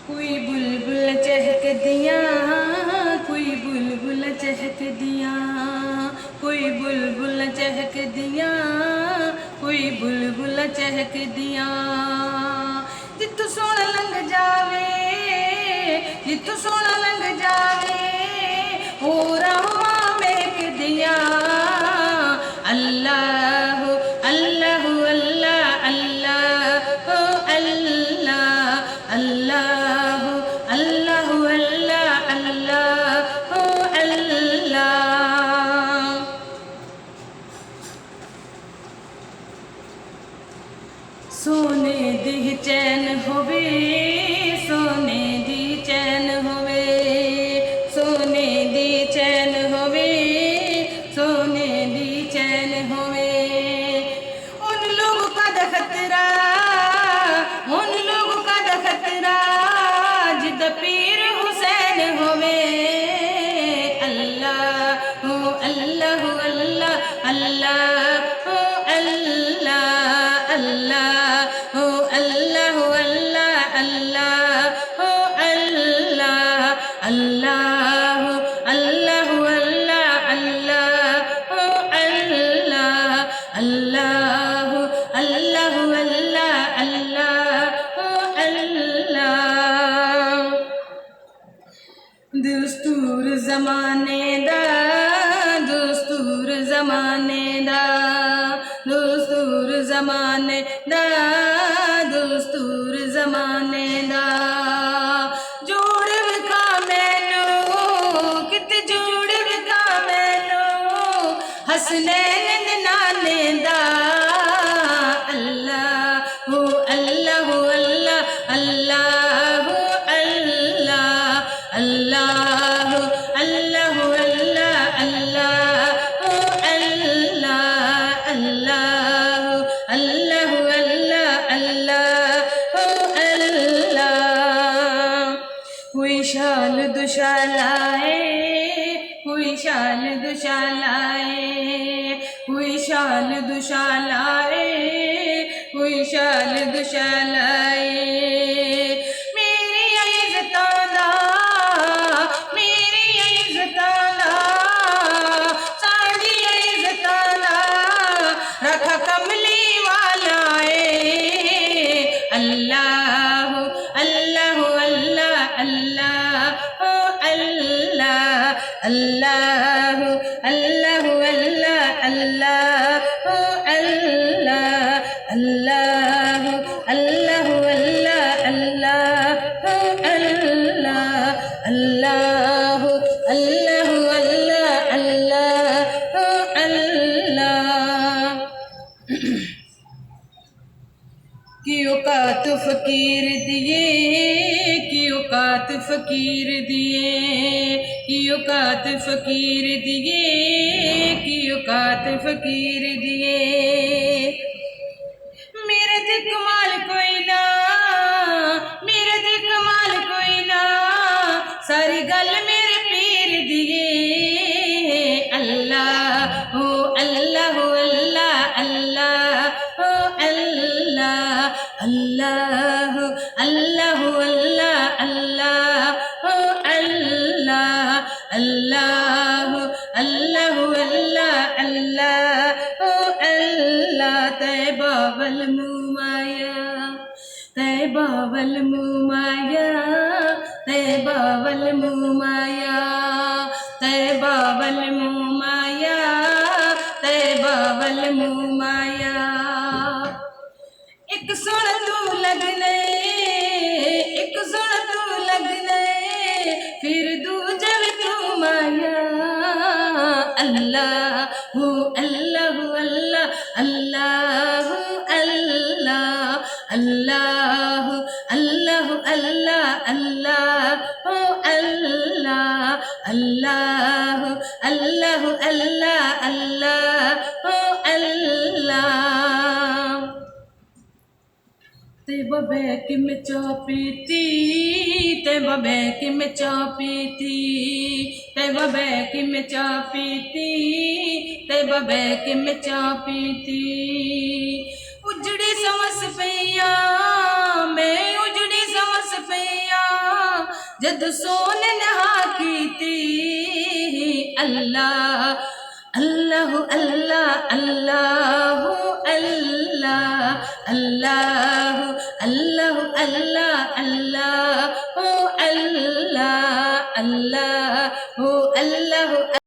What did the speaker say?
कोई बुलबुल चहक दिया, कोई बुलबुल चहक दिया, कोई बुलबुल चहक दिया, कोई बुलबुल चहक दिया। जित्थों सोहना लंघ जावे, जित्थों सोहना लंघ जावे, ओ रामा महक दिया। अल्लाह अल्लाह अल्लाह अल्लाह अल्लाह अल्लाह अल्लाह अल्लाह अल्लाह अल्लाह। सोने दी चैन होवे, सोने दी चैन होवे, सोने दी चैन होवे, सोने दी चैन होवे। उन लोगों का खतरा, उन लोगों का खतरा जिद पीर हुसैन होवे। अल्लाह हो अल्लाह हो अल्लाह अल्लाह हो अल्लाह अल्लाह हो अल्लाह हो अल्लाह अल्लाह हो अल्लाह अल्लाह हो अल्लाह हो अल्लाह अल्लाह हो अल्लाह अल्लाह हो अल्लाह हो अल्लाह अल्लाह हो अल्लाह। दस्तूर ज़माने दा, दस्तूर ज़माने दा, दस्तूर ज़माने दा, दस्तूर ज़माने दा। जोड़ विखा मैनू, किते जोड़ विखा मैनू, हसनैन नाने दा। अल्लाह हो अल्लाह हो अल्लाह अल्लाह हो अल्लाह अल्लाह हो अल्लाह हो अल्लाह अल्लाह हो अल्लाह अल्लाह हो अल्लाह हो अल्लाह अल्लाह हो अल्लाह। कोई शाल दुशालाए, कोई शाल दुशालाए, कोई शाल दुशालाए, कोई शाल दुशालाए। मेरी इज़्ज़तां दा, मेरी इज़्ज़तां दा, साडी इज़्ज़तां दा रखा कमली वाला ए। अल्लाह अल्लाह अल्लाह अल्लाह हो अल्लाह अल्लाह अल्लाह अल्लाह अल्लाह हो अल्लाह अल्लाह अल्लाह अल्लाह अल्लाह हो अल्लाह अल्लाह अल्लाह अल्लाह अल्लाह हो अल्लाह। की औकात फकीर दिए, की औकात फकीर दिए, की औकात फकीर दिए, की औकात फकीर दिए। मेरे ते कमाल कोई ना, मेरे ते कमाल कोई ना, सारी गल मेरे पीर दिए। अल्लाह हो अल्लाह हो अल्लाह अल्लाह हो अल्लाह अल्लाह हो अल्लाह हो अल्लाह अल्लाह हो अल्लाह अल्लाह हो अल्लाह हो अल्लाह अल्लाह हो अल्लाह। तैबा वल मुमाया, तैबा वल मुमाया, तैबा वल मुमाया, तैबा वल मुमाया, तैबा वल मुमाया। एक सुन तू लगने, एक सुन तू लगने, फिर दूजे भी तू माया। अल्लाह हो अल्लाह हो अल्लाह अल्लाह हो अल्लाह अल्लाह हो अल्लाह हो अल्लाह अल्लाह हो अल्लाह अल्लाह हो अल्लाह हो अल्लाह अल्लाह हो अल्लाह। तैबा बैक में चाह पीती, तैबा बैक में चाह पीती, तैबा बैक में चाह पीती, तैबा बैक में चाह पीती। उजड़ी समझ पैया, मैं उजड़ी समझ पैया, जद सोने नहा कीती अल्लाह अल्लाह अल्लाह अल्लाह अल्लाह अल्लाह अल्लाह अल्लाह अल्लाह अल्लाह अल्लाह अल्लाह